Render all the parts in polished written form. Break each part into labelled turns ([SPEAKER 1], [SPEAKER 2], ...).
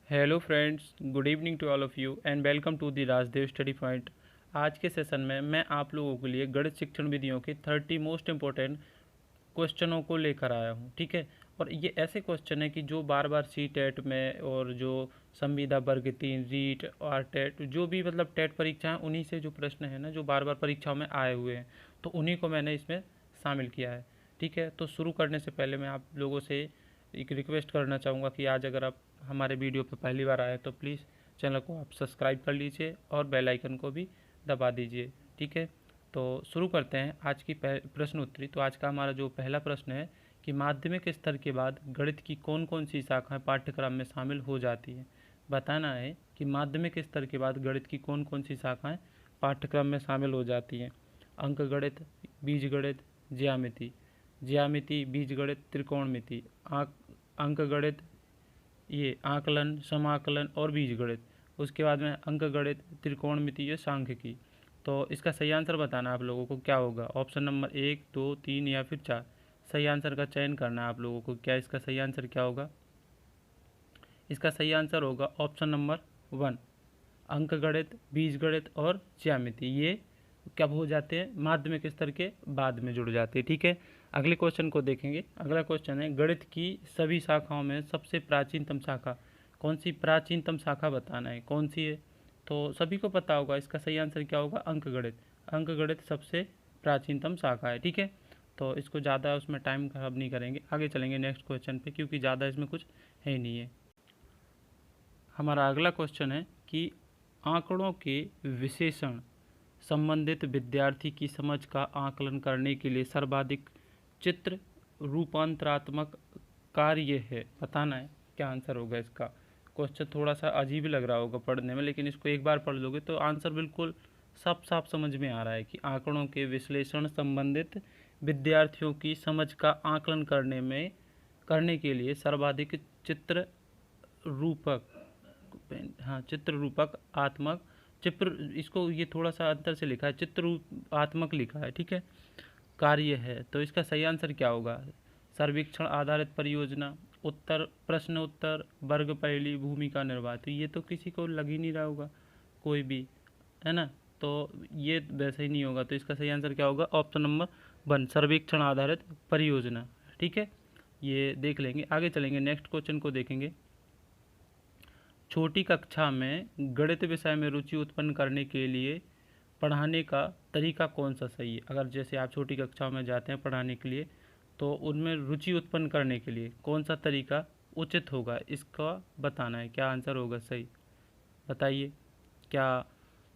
[SPEAKER 1] Hello friends, good evening to all of you and welcome to the Rajdev study point. आज के session में मैं आप लोगों के लिए गणित शिक्षण विधियों के 30 मोस्ट इम्पोर्टेंट क्वेश्चनों को लेकर आया हूँ। ठीक है, और ये ऐसे क्वेश्चन है कि जो बार बार सी टेट में और जो संविदा वर्ग 3 रीट और टेट जो भी मतलब टेट परीक्षाएं, उन्हीं से जो प्रश्न है ना जो बार बार परीक्षाओं में आए हुए हैं, तो उन्हीं को मैंने इसमें शामिल किया है। ठीक है, तो शुरू करने से पहले मैं आप लोगों से एक रिक्वेस्ट करना चाहूँगा कि आज अगर आप हमारे वीडियो पर पहली बार आए तो प्लीज़ चैनल को आप सब्सक्राइब कर लीजिए और बेल आइकन को भी दबा दीजिए। ठीक है, तो शुरू करते हैं आज की प्रश्न उत्तरी। तो आज का हमारा जो पहला प्रश्न है कि माध्यमिक स्तर के बाद गणित की कौन कौन सी शाखाएं पाठ्यक्रम में शामिल हो जाती हैं। बताना है कि माध्यमिक स्तर के बाद गणित की कौन कौन सी शाखाएं पाठ्यक्रम में शामिल हो जाती हैं। अंक गणित, बीज गणित, ज्यामिति, ज्यामिति, बीज गणित, त्रिकोणमिति, अंक गणित, ये आकलन, समाकलन और बीज गणित। उसके बाद में अंक गणित, त्रिकोणमिति, ये सांख्यिकी। तो इसका सही आंसर बताना आप लोगों को क्या होगा। ऑप्शन नंबर 1, 2, 3 या फिर 4 सही आंसर का चयन करना है आप लोगों को। क्या इसका सही आंसर क्या होगा? इसका सही आंसर होगा ऑप्शन नंबर 1, अंक गणित, बीज गणित और ज्यामिति। ये कब हो जाते हैं? माध्यमिक स्तर के बाद में जुड़ जाते हैं। ठीक है, अगले क्वेश्चन को देखेंगे। अगला क्वेश्चन है गणित की सभी शाखाओं में सबसे प्राचीनतम शाखा कौन सी? प्राचीनतम शाखा बताना है कौन सी है। तो सभी को पता होगा, इसका सही आंसर क्या होगा? अंक गणित। अंक गणित सबसे प्राचीनतम शाखा है। ठीक है, तो इसको ज़्यादा उसमें टाइम खराब नहीं करेंगे, आगे चलेंगे नेक्स्ट क्वेश्चन पे, क्योंकि ज़्यादा इसमें कुछ है ही नहीं है। हमारा अगला क्वेश्चन है कि आंकड़ों के विशेषण संबंधित विद्यार्थी की समझ का आकलन करने के लिए सर्वाधिक चित्र रूपांतरात्मक कार्य है। बताना है क्या आंसर होगा इसका। क्वेश्चन थोड़ा सा अजीब लग रहा होगा पढ़ने में, लेकिन इसको एक बार पढ़ लोगे तो आंसर बिल्कुल साफ साफ समझ में आ रहा है कि आंकड़ों के विश्लेषण संबंधित विद्यार्थियों की समझ का आकलन करने के लिए सर्वाधिक चित्र रूपक, हाँ, चित्र रूपक आत्मक, चित्र, इसको ये थोड़ा सा अंतर से लिखा है, चित्रात्मक लिखा है। ठीक है, कार्य है। तो इसका सही आंसर क्या होगा? सर्वेक्षण आधारित परियोजना, उत्तर प्रश्न उत्तर, वर्ग पहेली, भूमिका निर्वाह। तो ये तो किसी को लग ही नहीं रहा होगा कोई भी, है ना, तो ये वैसे ही नहीं होगा। तो इसका सही आंसर क्या होगा? ऑप्शन नंबर 1, सर्वेक्षण आधारित परियोजना। ठीक है, ये देख लेंगे, आगे चलेंगे, नेक्स्ट क्वेश्चन को देखेंगे। छोटी कक्षा में गणित विषय में रुचि उत्पन्न करने के लिए पढ़ाने का तरीका कौन सा सही है? अगर जैसे आप छोटी कक्षाओं में जाते हैं पढ़ाने के लिए, तो उनमें रुचि उत्पन्न करने के लिए कौन सा तरीका उचित होगा, इसका बताना है। क्या आंसर होगा सही? बताइए। क्या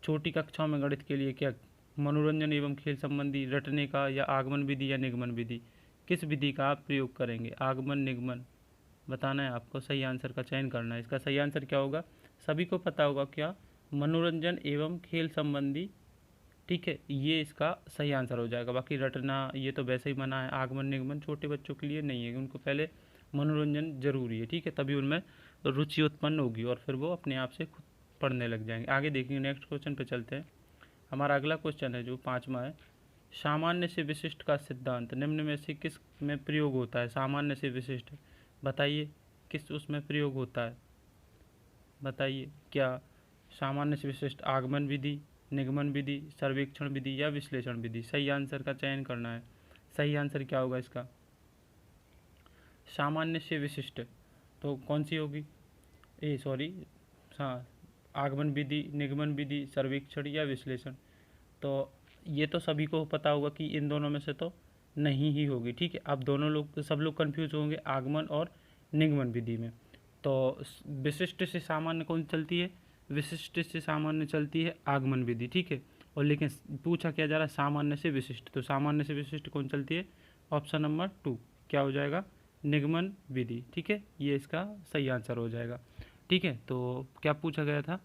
[SPEAKER 1] छोटी कक्षाओं में गणित के लिए क्या मनोरंजन एवं खेल संबंधी रटने का, या आगमन विधि या निगमन विधि, किस विधि का आप प्रयोग करेंगे? आगमन, निगमन, बताना है आपको। सही आंसर का चयन करना है। इसका सही आंसर क्या होगा? सभी को पता होगा क्या? मनोरंजन एवं खेल संबंधी। ठीक है, ये इसका सही आंसर हो जाएगा। बाकी रटना ये तो वैसे ही मना है। आगमन निगमन छोटे बच्चों के लिए नहीं है, उनको पहले मनोरंजन जरूरी है। ठीक है, तभी उनमें रुचि उत्पन्न होगी और फिर वो अपने आप से खुद पढ़ने लग जाएंगे। आगे देखेंगे, नेक्स्ट क्वेश्चन पे चलते हैं। हमारा अगला क्वेश्चन है जो 5वां है। सामान्य से विशिष्ट का सिद्धांत निम्न में से किस में प्रयोग होता है? सामान्य से विशिष्ट, बताइए किस उसमें प्रयोग होता है? बताइए। क्या सामान्य से विशिष्ट आगमन विधि, निगमन विधि, सर्वेक्षण विधि या विश्लेषण विधि? सही आंसर का चयन करना है। सही आंसर क्या होगा इसका? सामान्य से विशिष्ट तो कौन सी होगी? सॉरी, हाँ, आगमन विधि, निगमन विधि, सर्वेक्षण या विश्लेषण। तो ये तो सभी को पता होगा कि इन दोनों में से तो नहीं ही होगी। ठीक है, अब दोनों लोग, सब लोग कंफ्यूज होंगे आगमन और निगमन विधि में। तो विशिष्ट से सामान्य कौन चलती है? विशिष्ट से सामान्य चलती है आगमन विधि। ठीक है, और लेकिन पूछा क्या जा रहा है? सामान्य से विशिष्ट। तो सामान्य से विशिष्ट कौन चलती है? ऑप्शन नंबर 2, क्या हो जाएगा? निगमन विधि। ठीक है, ये इसका सही आंसर हो जाएगा। ठीक है, तो क्या पूछा गया था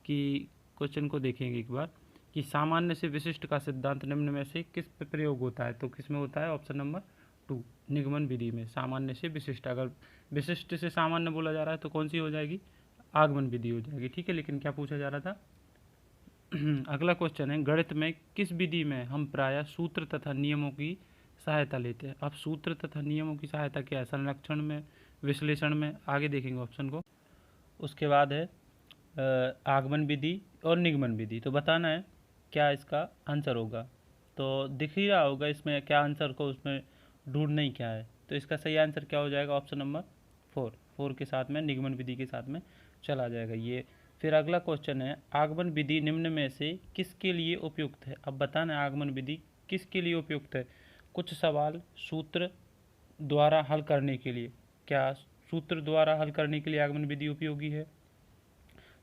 [SPEAKER 1] कि क्वेश्चन को देखेंगे एक बार कि सामान्य से विशिष्ट का सिद्धांत निम्न में से किस पे प्रयोग होता है? तो किस में होता है? ऑप्शन नंबर 2, निगमन विधि में। सामान्य से विशिष्ट, अगर विशिष्ट से सामान्य बोला जा रहा है तो कौन सी हो जाएगी? आगमन विधि हो जाएगी। ठीक है, लेकिन क्या पूछा जा रहा था? अगला क्वेश्चन है, गणित में किस विधि में हम प्रायः सूत्र तथा नियमों की सहायता लेते हैं? अब सूत्र तथा नियमों की सहायता क्या है? संरक्षण में, विश्लेषण में? आगे देखेंगे ऑप्शन को। उसके बाद है आगमन विधि और निगमन विधि। तो बताना है क्या इसका आंसर होगा। तो दिख ही रहा होगा इसमें क्या आंसर को उसमें ढूंढना ही क्या है। तो इसका सही आंसर क्या हो जाएगा, ऑप्शन नंबर 4 के साथ में निगमन विधि के साथ में चला जाएगा ये। फिर अगला क्वेश्चन है, आगमन विधि निम्न में से किसके लिए उपयुक्त है। अब बताना है आगमन विधि किसके लिए उपयुक्त है। कुछ सवाल सूत्र द्वारा हल करने के लिए, क्या सूत्र द्वारा हल करने के लिए आगमन विधि उपयोगी है,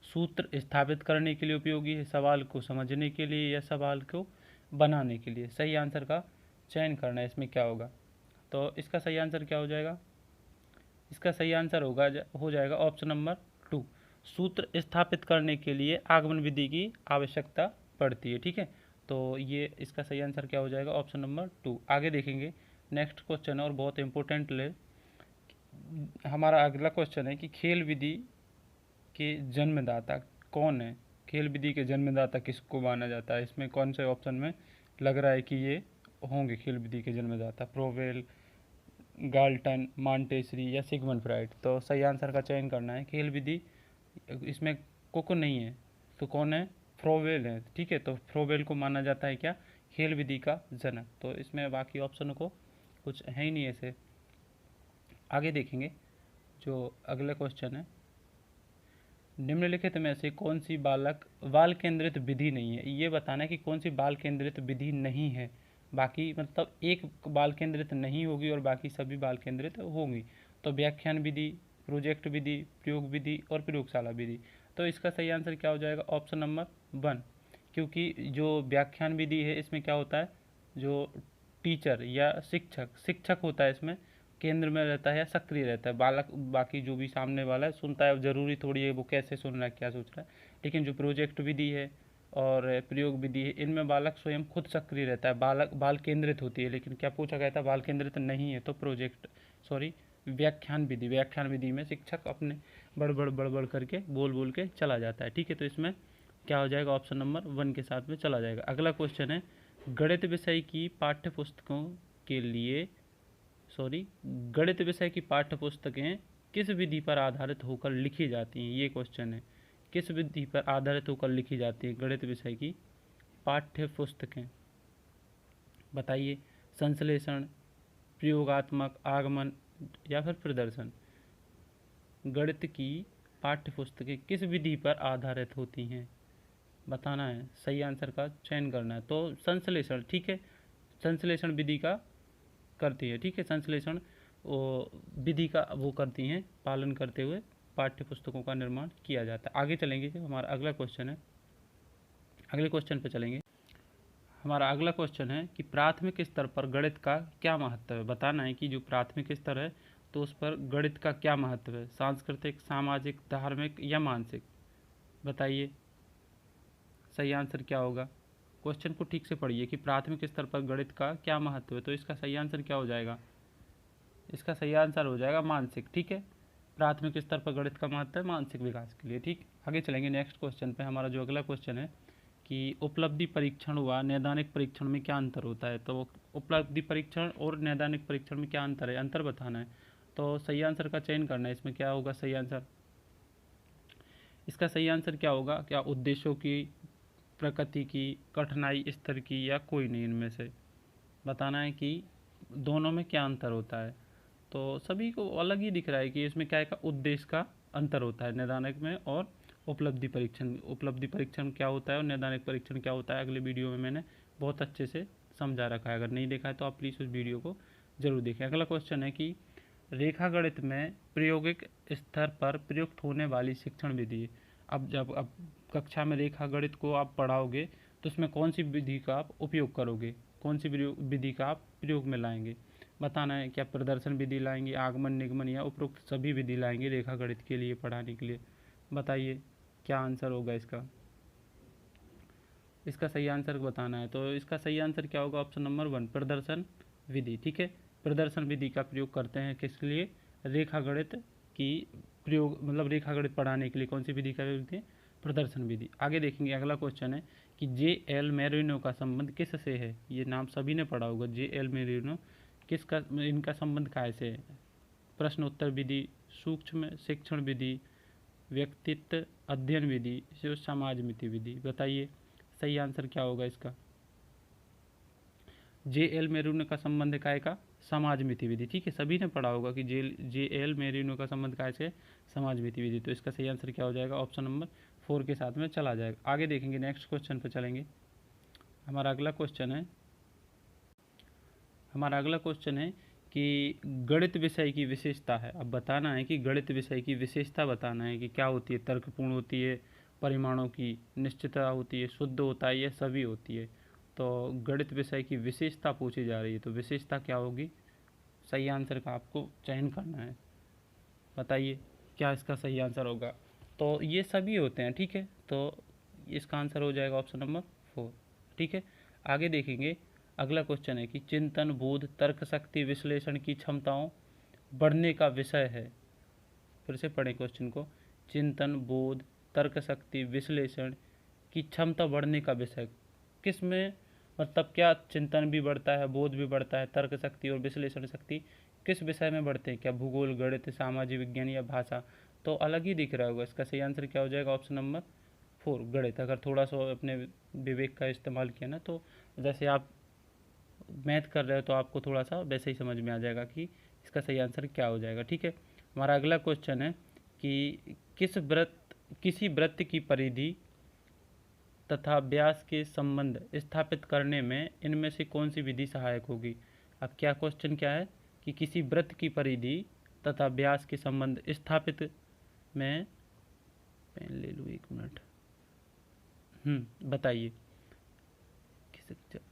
[SPEAKER 1] सूत्र स्थापित करने के लिए उपयोगी है, सवाल को समझने के लिए, या सवाल को बनाने के लिए। सही आंसर का चयन करना है, इसमें क्या होगा। तो इसका सही आंसर क्या हो जाएगा, इसका सही आंसर हो जाएगा ऑप्शन नंबर 2, सूत्र स्थापित करने के लिए आगमन विधि की आवश्यकता पड़ती है। ठीक है, तो ये इसका सही आंसर क्या हो जाएगा, ऑप्शन नंबर 2। आगे देखेंगे नेक्स्ट क्वेश्चन है और बहुत इंपॉर्टेंट ले हमारा अगला क्वेश्चन है कि खेल विधि के जन्मदाता कौन है। खेल विधि के जन्मदाता किसको माना जाता है। इसमें कौन से ऑप्शन में लग रहा है कि ये होंगे खेल विधि के जन्मदाता, प्रोवेल, गाल्टन, मॉन्टेसरी या सिगमंड फ्राइड। तो सही आंसर का चयन करना है। खेल विधि इसमें कोको नहीं है तो कौन है, फ्रोवेल है। ठीक है, तो फ्रोवेल को माना जाता है क्या, खेल विधि का जनक। तो इसमें बाकी ऑप्शन को कुछ है ही नहीं ऐसे। आगे देखेंगे जो अगला क्वेश्चन है, निम्नलिखित में से कौन सी बाल केंद्रित विधि नहीं है। ये बताना है कि कौन सी बाल केंद्रित विधि नहीं है। बाकी मतलब एक बाल केंद्रित नहीं होगी और बाकी सभी बाल केंद्रित होंगी। तो व्याख्यान विधि, प्रोजेक्ट विधि, प्रयोग विधि और प्रयोगशाला विधि। तो इसका सही आंसर क्या हो जाएगा, ऑप्शन नंबर 1, क्योंकि जो व्याख्यान विधि है इसमें क्या होता है, जो टीचर या शिक्षक होता है इसमें केंद्र में रहता है या सक्रिय रहता है। बालक बाकी जो भी सामने वाला है सुनता है, ज़रूरी थोड़ी है वो कैसे सुन रहा है क्या सोच रहा है। लेकिन जो प्रोजेक्ट विधि है और प्रयोग विधि है इनमें बालक स्वयं खुद सक्रिय रहता है, बाल केंद्रित होती है। लेकिन क्या पूछा गया था, बाल केंद्रित नहीं है तो व्याख्यान विधि में शिक्षक अपने बड़बड़ करके बोल के चला जाता है। ठीक है, तो इसमें क्या हो जाएगा, ऑप्शन नंबर 1 के साथ में चला जाएगा। अगला क्वेश्चन है, गणित विषय की पाठ्य पुस्तकों के लिए गणित विषय की पाठ्य पुस्तकें किस विधि पर आधारित होकर लिखी जाती हैं। ये क्वेश्चन है, किस विधि पर आधारित होकर लिखी जाती है गणित विषय की पाठ्य पुस्तकें। बताइए, संश्लेषण, प्रयोगात्मक, आगमन या फिर प्रदर्शन। गणित की पाठ्य पुस्तकें किस विधि पर आधारित होती हैं, बताना है, सही आंसर का चयन करना है। तो संश्लेषण, ठीक है, संश्लेषण विधि का करती है। ठीक है, संश्लेषण विधि का वो करती हैं, पालन करते हुए पाठ्य पुस्तकों का निर्माण किया जाता है। आगे चलेंगे, जो हमारा अगला क्वेश्चन है, अगले क्वेश्चन पे चलेंगे। हमारा अगला क्वेश्चन है कि प्राथमिक स्तर पर गणित का क्या महत्व है। बताना है कि जो प्राथमिक स्तर है तो उस पर गणित का क्या महत्व है, सांस्कृतिक, सामाजिक, धार्मिक या मानसिक। बताइए सही आंसर क्या होगा। क्वेश्चन को ठीक से पढ़िए कि प्राथमिक स्तर पर गणित का क्या महत्व है। तो इसका सही आंसर क्या हो जाएगा, इसका सही आंसर हो जाएगा मानसिक। ठीक है, प्राथमिक स्तर पर गणित का महत्व है मानसिक विकास के लिए। ठीक, आगे चलेंगे नेक्स्ट क्वेश्चन पे। हमारा जो अगला क्वेश्चन है कि उपलब्धि परीक्षण व नैदानिक परीक्षण में क्या अंतर होता है। तो उपलब्धि परीक्षण और नैदानिक परीक्षण में क्या अंतर है, अंतर बताना है। तो सही आंसर का चयन करना है। इसमें क्या होगा सही आंसर, इसका सही आंसर क्या होगा, क्या उद्देश्यों की, प्रकृति की, कठिनाई स्तर की, या कोई नहीं इनमें से। बताना है कि दोनों में क्या अंतर होता है। तो सभी को अलग ही दिख रहा है कि इसमें क्या है, का उद्देश्य का अंतर होता है नैदानिक में और उपलब्धि परीक्षण। उपलब्धि परीक्षण क्या होता है और नैदानिक परीक्षण क्या होता है, अगले वीडियो में मैंने बहुत अच्छे से समझा रखा है। अगर नहीं देखा है तो आप प्लीज़ उस वीडियो को जरूर देखें। अगला क्वेश्चन है कि रेखागणित में प्रायोगिक स्तर पर प्रयुक्त होने वाली शिक्षण विधि। अब कक्षा में रेखागणित को आप पढ़ाओगे तो उसमें कौन सी विधि का आप उपयोग करोगे, कौन सी विधि का आप प्रयोग में लाएंगे। बताना है, क्या प्रदर्शन विधि लाएंगे, आगमन, निगमन या उपरोक्त सभी विधि लाएंगे रेखागणित के लिए पढ़ाने के लिए। बताइए क्या आंसर होगा इसका, इसका सही आंसर बताना है। तो इसका सही आंसर क्या होगा, ऑप्शन नंबर 1, प्रदर्शन विधि। ठीक है, प्रदर्शन विधि का प्रयोग करते हैं किसके लिए, रेखागणित की प्रयोग, मतलब रेखागणित पढ़ाने के लिए कौन सी विधि का प्रयोग करते हैं, प्रदर्शन विधि। आगे देखेंगे अगला क्वेश्चन है कि जे.एल. मैरिनो का संबंध किस से है। ये नाम सभी ने पढ़ा होगा, जे.एल. मैरिनो, किसका, इनका संबंध कैसे है। प्रश्न उत्तर विधि, सूक्ष्म शिक्षण विधि, व्यक्तित्व अध्ययन विधि, जो समाजमिति विधि। बताइए सही आंसर क्या होगा इसका। जे.एल. मेरिनो का संबंध काय का, समाजमिति विधि। ठीक है, सभी ने पढ़ा होगा कि जे.एल. मेरिनो का संबंध काय से, समाजमिति विधि। तो इसका सही आंसर क्या हो जाएगा, ऑप्शन नंबर 4 के साथ में चला जाएगा। आगे देखेंगे, नेक्स्ट क्वेश्चन पर चलेंगे। हमारा अगला क्वेश्चन है कि गणित विषय की विशेषता है। अब बताना है कि गणित विषय की विशेषता बताना है कि क्या होती है, तर्कपूर्ण होती है, परिमाणों की निश्चितता होती है, शुद्ध होता है, या सभी होती है। तो गणित विषय की विशेषता पूछी जा रही है, तो विशेषता क्या होगी, सही आंसर का आपको चयन करना है। बताइए क्या इसका सही आंसर होगा। तो ये सभी होते हैं। ठीक है, तो इसका आंसर हो जाएगा ऑप्शन नंबर 4। ठीक है, आगे देखेंगे। अगला क्वेश्चन है कि चिंतन, बोध, तर्क शक्ति, विश्लेषण की क्षमताओं बढ़ने का विषय है। फिर से पढ़ें क्वेश्चन को। चिंतन, बोध, तर्क शक्ति, विश्लेषण की क्षमता बढ़ने का विषय किस में, मतलब क्या चिंतन भी बढ़ता है, बोध भी बढ़ता है, तर्क शक्ति और विश्लेषण शक्ति किस विषय में बढ़ते हैं, क्या भूगोल, गणित, सामाजिक विज्ञान या भाषा। तो अलग ही दिख रहा होगा, इसका सही आंसर क्या हो जाएगा, ऑप्शन नंबर 4 गणित। अगर थोड़ा सा अपने विवेक का इस्तेमाल किया ना, तो जैसे आप मैथ कर रहे हो तो आपको थोड़ा सा वैसे ही समझ में आ जाएगा कि इसका सही आंसर क्या हो जाएगा। ठीक है, हमारा अगला क्वेश्चन है कि किसी वृत्त की परिधि तथा व्यास के संबंध स्थापित करने में इनमें से कौन सी विधि सहायक होगी। अब क्या क्वेश्चन क्या है कि किसी वृत्त की परिधि तथा व्यास के संबंध स्थापित में, पेन ले लूँ 1 मिनट। बताइए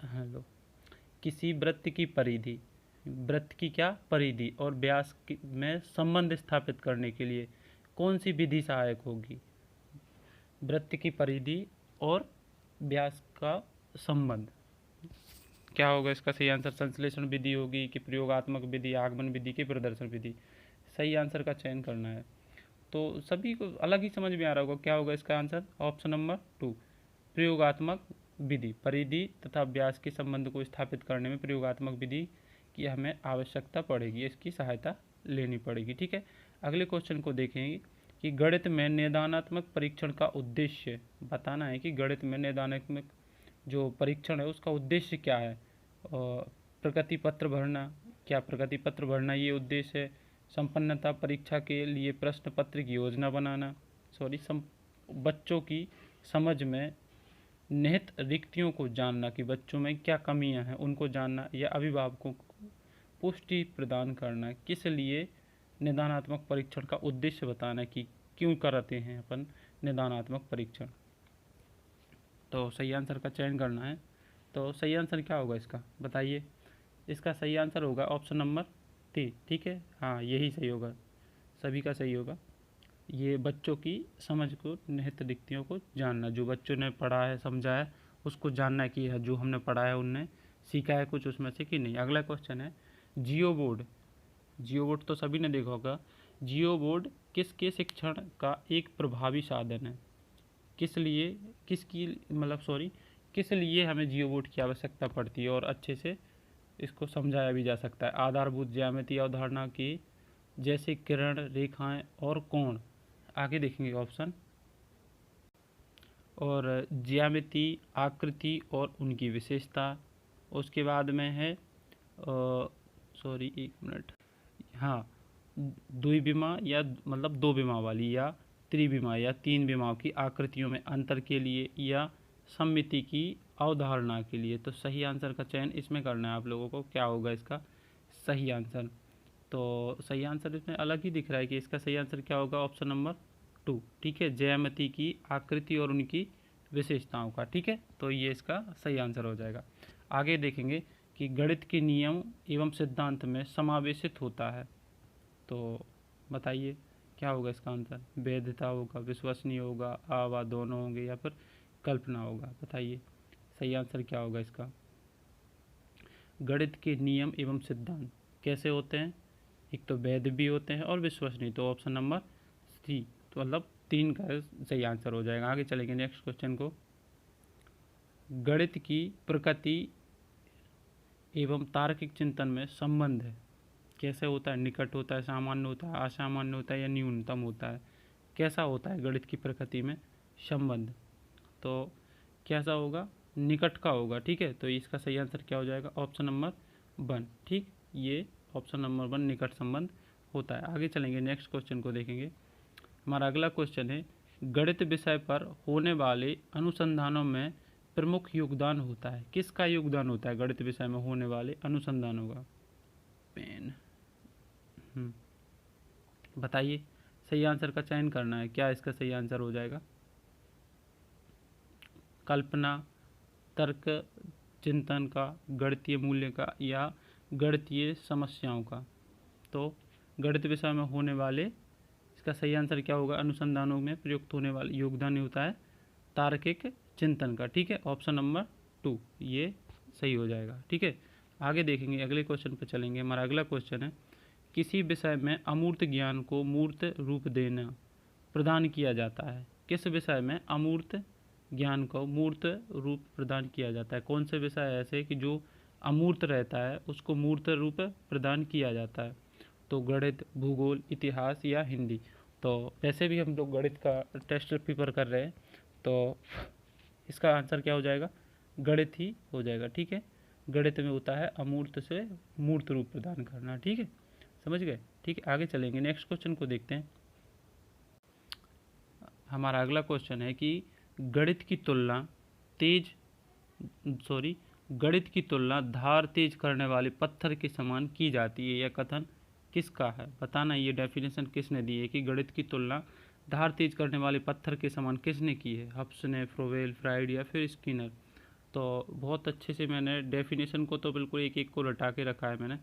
[SPEAKER 1] हेलो, किसी वृत्त की परिधि, वृत्त की क्या परिधि और व्यास में संबंध स्थापित करने के लिए कौन सी विधि सहायक होगी। वृत्त की परिधि और व्यास का संबंध क्या होगा, इसका सही आंसर संश्लेषण विधि होगी कि प्रयोगात्मक विधि, आगमन विधि की प्रदर्शन विधि। सही आंसर का चयन करना है। तो सभी को अलग ही समझ में आ रहा होगा, क्या होगा इसका आंसर, ऑप्शन नंबर 2 प्रयोगात्मक विधि। परिधि तथा व्यास के संबंध को स्थापित करने में प्रयोगात्मक विधि की हमें आवश्यकता पड़ेगी, इसकी सहायता लेनी पड़ेगी। ठीक है, अगले क्वेश्चन को देखेंगे कि गणित में निदानात्मक परीक्षण का उद्देश्य बताना है कि गणित में निदानात्मक जो परीक्षण है उसका उद्देश्य क्या है। प्रगति पत्र भरना, क्या प्रगति पत्र भरना ये उद्देश्य है। संपन्नता परीक्षा के लिए प्रश्न पत्र की योजना बनाना, बच्चों की समझ में निहित रिक्तियों को जानना कि बच्चों में क्या कमियां हैं उनको जानना, या अभिभावकों को पुष्टि प्रदान करना। किस लिए निदानात्मक परीक्षण का उद्देश्य बताना कि क्यों कराते हैं अपन निदानात्मक परीक्षण। तो सही आंसर का चयन करना है। तो सही आंसर क्या होगा इसका, बताइए। इसका सही आंसर होगा ऑप्शन नंबर 3। ठीक है, हाँ यही सही होगा, सभी का सही होगा। ये बच्चों की समझ को, निहित रिक्तियों को जानना, जो बच्चों ने पढ़ा है, समझा है, उसको जानना है कि जो हमने पढ़ा है उनने सीखा है कुछ उसमें से कि नहीं। अगला क्वेश्चन है जियो बोर्ड। जियो बोर्ड तो सभी ने देखा होगा। जियो बोर्ड किसके शिक्षण का एक प्रभावी साधन है। किस लिए हमें जियो बोर्ड की आवश्यकता पड़ती है और अच्छे से इसको समझाया भी जा सकता है। आधारभूत ज्यामिति अवधारणा की, जैसे किरण, रेखाएं और कोण। आगे देखेंगे ऑप्शन। और ज्यामिति, आकृति और उनकी विशेषता। उसके बाद में है 1 मिनट, हाँ द्विविमा या मतलब 2 विमा वाली, या त्रिविमा या 3 विमाओं की आकृतियों में अंतर के लिए, या सममिति की अवधारणा के लिए। तो सही आंसर का चयन इसमें करना है आप लोगों को, क्या होगा इसका सही आंसर। तो सही आंसर इसमें अलग ही दिख रहा है कि इसका सही आंसर क्या होगा, ऑप्शन नंबर 2। ठीक है, ज्यामिति की आकृति और उनकी विशेषताओं का। ठीक है, तो ये इसका सही आंसर हो जाएगा। आगे देखेंगे कि गणित के नियम एवं सिद्धांत में समावेशित होता है। तो बताइए क्या होगा इसका आंसर, वैधता होगा, विश्वसनीय होगा, व दोनों होंगे, या फिर कल्पना होगा। बताइए सही आंसर क्या होगा इसका। गणित के नियम एवं सिद्धांत कैसे होते हैं, एक तो वैध भी होते हैं और विश्वसनीय। तो ऑप्शन नंबर 3, तो मतलब 3 का सही आंसर हो जाएगा। आगे चलेंगे नेक्स्ट क्वेश्चन को। गणित की प्रकृति एवं तार्किक चिंतन में संबंध है कैसे होता है, निकट होता है, सामान्य होता है, असामान्य होता है, या न्यूनतम होता है। कैसा होता है गणित की प्रकृति में संबंध, तो कैसा होगा, निकट का होगा। ठीक है, तो इसका सही आंसर क्या हो जाएगा, ऑप्शन नंबर 1। ठीक, ये ऑप्शन नंबर 1 निकट संबंध होता है। आगे चलेंगे, नेक्स्ट क्वेश्चन को देखेंगे। हमारा अगला क्वेश्चन है, गणित विषय पर होने वाले अनुसंधानों में प्रमुख योगदान होता है। किसका योगदान होता है गणित विषय में होने वाले अनुसंधानों का? पेन, बताइए, सही आंसर का चयन करना है। क्या इसका सही आंसर हो जाएगा? कल्पना, तर्क, चिंतन का, गणितीय मूल्य का, या गणितीय समस्याओं का? तो गणित विषय में होने वाले, इसका सही आंसर क्या होगा, अनुसंधानों में प्रयुक्त होने वाले योगदान होता है तार्किक चिंतन का। ठीक है, ऑप्शन नंबर 2 ये सही हो जाएगा। ठीक है, आगे देखेंगे, अगले क्वेश्चन पर चलेंगे। हमारा अगला क्वेश्चन है, किसी विषय में अमूर्त ज्ञान को मूर्त रूप देना प्रदान किया जाता है। किस विषय में अमूर्त ज्ञान को मूर्त रूप प्रदान किया जाता है? कौन से विषय ऐसे कि जो अमूर्त रहता है उसको मूर्त रूप प्रदान किया जाता है? तो गणित, भूगोल, इतिहास या हिंदी? तो वैसे भी हम लोग गणित का टेस्ट पेपर कर रहे हैं, तो इसका आंसर क्या हो जाएगा, गणित ही हो जाएगा। ठीक है, गणित में होता है अमूर्त से मूर्त रूप प्रदान करना। ठीक है, समझ गए? ठीक है, आगे चलेंगे, नेक्स्ट क्वेश्चन को देखते हैं। हमारा अगला क्वेश्चन है कि गणित की तुलना धार तेज करने वाले पत्थर के समान की जाती है। यह कथन किसका है? बताना, ये डेफिनेशन किसने दी है कि गणित की तुलना धार तेज करने वाले पत्थर के समान किसने की है? हब्स ने, फ्रोवेल, फ्राइड या फिर स्किनर? तो बहुत अच्छे से मैंने डेफिनेशन को तो बिल्कुल एक एक को रटा के रखा है मैंने,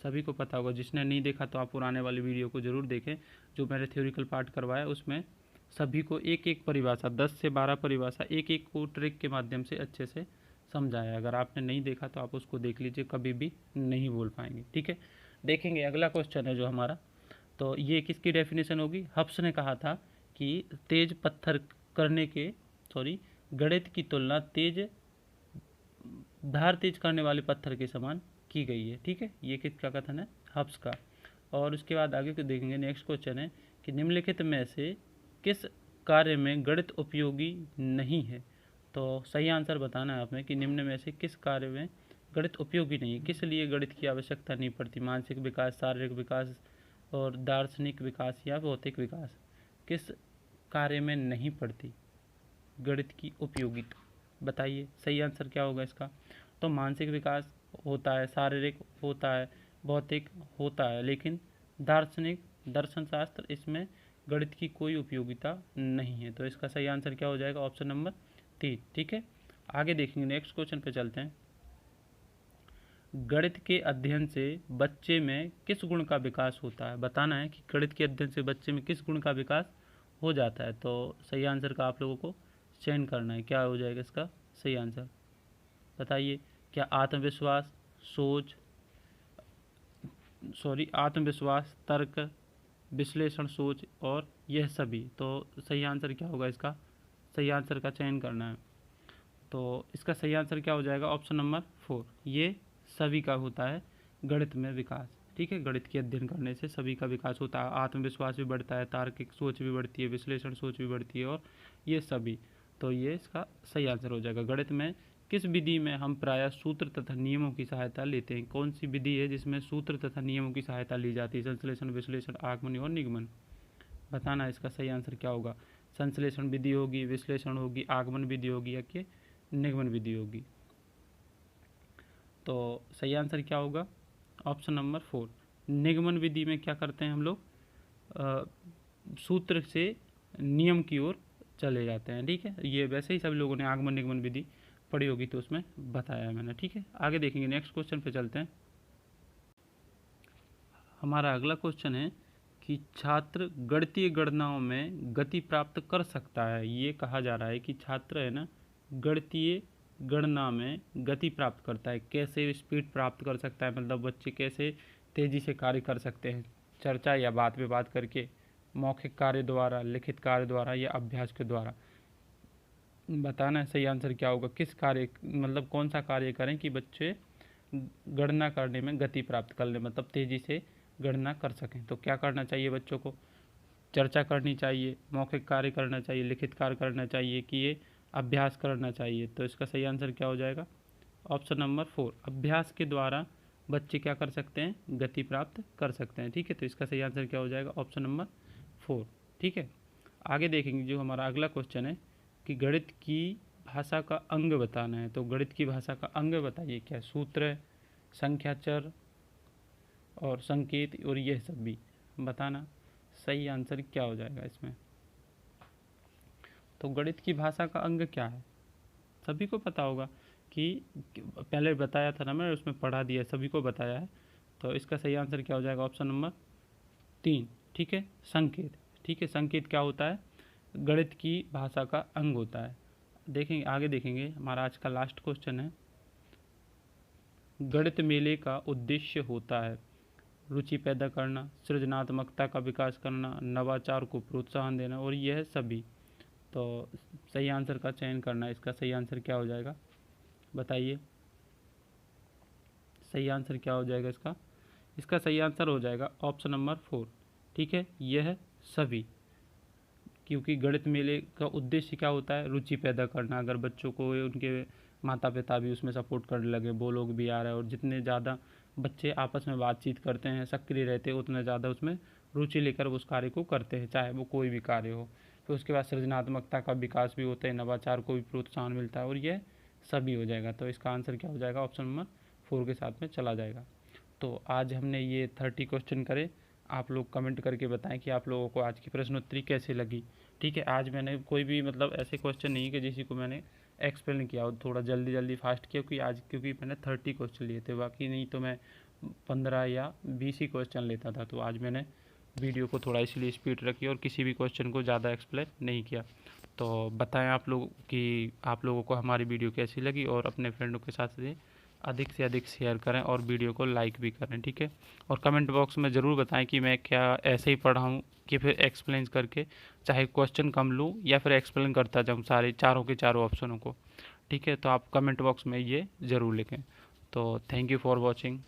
[SPEAKER 1] सभी को पता होगा। जिसने नहीं देखा तो आप पुराने वाली वीडियो को ज़रूर देखें, जो मैंने थ्योरिकल पार्ट करवाया उसमें सभी को एक एक परिभाषा, 10 से 12 परिभाषा एक एक को ट्रिक के माध्यम से अच्छे से समझाया। अगर आपने नहीं देखा तो आप उसको देख लीजिए, कभी भी नहीं भूल पाएंगे। ठीक है, देखेंगे अगला क्वेश्चन है जो हमारा, तो ये किसकी डेफिनेशन होगी? हब्स ने कहा था कि तेज पत्थर करने के गणित की तुलना धार तेज करने वाले पत्थर के समान की गई है। ठीक है, ये किसका कथन है? हब्स का। और उसके बाद आगे को देखेंगे, नेक्स्ट क्वेश्चन है कि निम्नलिखित में से किस कार्य में गणित उपयोगी नहीं है? तो सही आंसर बताना है आपने कि निम्न में से किस कार्य में गणित उपयोगी नहीं है, किस लिए गणित की आवश्यकता नहीं पड़ती? मानसिक विकास, शारीरिक विकास और दार्शनिक विकास या भौतिक विकास? किस कार्य में नहीं पड़ती गणित की उपयोगिता? बताइए, सही आंसर क्या होगा इसका? तो मानसिक विकास होता है, शारीरिक होता है, भौतिक होता है, लेकिन दार्शनिक, दर्शन शास्त्र, इसमें गणित की कोई उपयोगिता नहीं है। तो इसका सही आंसर क्या हो जाएगा? Option number 3। ठीक है, आगे देखेंगे, नेक्स्ट क्वेश्चन पे चलते हैं। गणित के अध्ययन से बच्चे में किस गुण का विकास होता है? बताना है कि गणित के अध्ययन से बच्चे में किस गुण का विकास हो जाता है। तो सही आंसर का आप लोगों को चयन करना है। क्या हो जाएगा इसका सही आंसर? बताइए, क्या आत्मविश्वास, आत्मविश्वास, तर्क, विश्लेषण, सोच और यह सभी? तो सही आंसर क्या होगा इसका? सही आंसर का चयन करना है। तो इसका सही आंसर क्या हो जाएगा? ऑप्शन नंबर 4 ये सभी का होता है गणित में विकास। ठीक है, गणित के अध्ययन करने से सभी का विकास होता है, आत्मविश्वास भी बढ़ता है, तार्किक सोच भी बढ़ती है, विश्लेषण सोच भी बढ़ती है और ये सभी। तो ये इसका सही आंसर हो जाएगा। गणित में किस विधि में हम प्रायः सूत्र तथा नियमों की सहायता लेते हैं? कौन सी विधि है जिसमें सूत्र तथा नियमों की सहायता ली जाती है? संश्लेषण, विश्लेषण, आगमन और निगमन? बताना इसका सही आंसर क्या होगा? संश्लेषण विधि होगी, विश्लेषण होगी, आगमन विधि होगी या कि निगमन विधि होगी? तो सही आंसर क्या होगा? ऑप्शन नंबर 4 निगमन विधि में क्या करते हैं हम लोग? सूत्र से नियम की ओर चले जाते हैं। ठीक है, ये वैसे ही सब लोगों ने आगमन निगमन विधि पढ़ी होगी तो उसमें बताया है मैंने। ठीक है, आगे देखेंगे, नेक्स्ट क्वेश्चन पे चलते हैं। हमारा अगला क्वेश्चन है कि छात्र गणितीय गणनाओं में गति प्राप्त कर सकता है। ये कहा जा रहा है कि छात्र है ना गणितीय गणना में गति प्राप्त करता है। कैसे स्पीड प्राप्त कर सकता है, मतलब बच्चे कैसे तेज़ी से कार्य कर सकते हैं? चर्चा या बात पे बात करके, मौखिक कार्य द्वारा, लिखित कार्य द्वारा या अभ्यास के द्वारा? बताना है सही आंसर क्या होगा। किस कार्य, मतलब कौन सा कार्य करें कि बच्चे गणना करने में गति प्राप्त कर लें, मतलब तेज़ी से गणना कर सकें? तो क्या करना चाहिए बच्चों को? चर्चा करनी चाहिए, मौखिक कार्य करना चाहिए, लिखित कार्य करना चाहिए कि ये अभ्यास करना चाहिए। तो इसका सही आंसर क्या हो जाएगा? ऑप्शन नंबर 4, अभ्यास के द्वारा बच्चे क्या कर सकते हैं? गति प्राप्त कर सकते हैं। ठीक है, तो इसका सही आंसर क्या हो जाएगा? Option number 4। ठीक है, आगे देखेंगे जो हमारा अगला क्वेश्चन है कि गणित की भाषा का अंग बताना है। तो गणित की भाषा का अंग बताइए, क्या सूत्र, संख्या, चर और संकेत और यह सब भी बताना। सही आंसर क्या हो जाएगा इसमें? तो गणित की भाषा का अंग क्या है? सभी को पता होगा कि पहले बताया था ना, मैं उसमें पढ़ा दिया, सभी को बताया है। तो इसका सही आंसर क्या हो जाएगा? Option number 3। ठीक है, संकेत। ठीक है, संकेत क्या होता है? गणित की भाषा का अंग होता है। देखेंगे, आगे देखेंगे, हमारा आज का लास्ट क्वेश्चन है, गणित मेले का उद्देश्य होता है रुचि पैदा करना, सृजनात्मकता का विकास करना, नवाचार को प्रोत्साहन देना और यह सभी। तो सही आंसर का चयन करना है। इसका सही आंसर क्या हो जाएगा बताइए? सही आंसर क्या हो जाएगा इसका? इसका सही आंसर हो जाएगा ऑप्शन नंबर 4। ठीक है, यह सभी, क्योंकि गणित मेले का उद्देश्य क्या होता है? रुचि पैदा करना। अगर बच्चों को उनके माता पिता भी उसमें सपोर्ट करने लगे, वो लोग भी आ रहे हैं, और जितने ज़्यादा बच्चे आपस में बातचीत करते हैं, सक्रिय रहते हैं, उतना ज़्यादा उसमें रुचि लेकर उस कार्य को करते हैं, चाहे वो कोई भी कार्य हो। फिर उसके बाद सृजनात्मकता का विकास भी होता है, नवाचार को भी प्रोत्साहन मिलता है और यह सभी हो जाएगा। तो इसका आंसर क्या हो जाएगा? ऑप्शन नंबर 4 के साथ में चला जाएगा। तो आज हमने ये 30 क्वेश्चन करे। आप लोग कमेंट करके बताएं कि आप लोगों को आज की प्रश्नोत्तरी कैसे लगी। ठीक है, आज मैंने कोई भी मतलब ऐसे क्वेश्चन नहीं कि जिसी को मैंने एक्सप्लेन किया हो, थोड़ा जल्दी जल्दी फास्ट किया, क्योंकि मैंने 30 क्वेश्चन लिए थे, बाकी नहीं तो मैं 15 या 20 ही क्वेश्चन लेता था। तो आज मैंने वीडियो को थोड़ा इसलिए स्पीड रखी और किसी भी क्वेश्चन को ज़्यादा एक्सप्लेन नहीं किया। तो बताएं आप लोग कि आप लोगों को हमारी वीडियो कैसी लगी, और अपने फ्रेंडों के साथ अधिक से अधिक शेयर करें और वीडियो को लाइक भी करें। ठीक है, और कमेंट बॉक्स में ज़रूर बताएं कि मैं क्या ऐसे ही पढ़ाऊँ कि फिर एक्सप्लेन करके, चाहे क्वेश्चन कम लूँ या फिर एक्सप्लेन करता जाऊँ सारे चारों के चारों ऑप्शनों को। ठीक है, तो आप कमेंट बॉक्स में ये ज़रूर लिखें। तो थैंक यू फॉर वॉचिंग।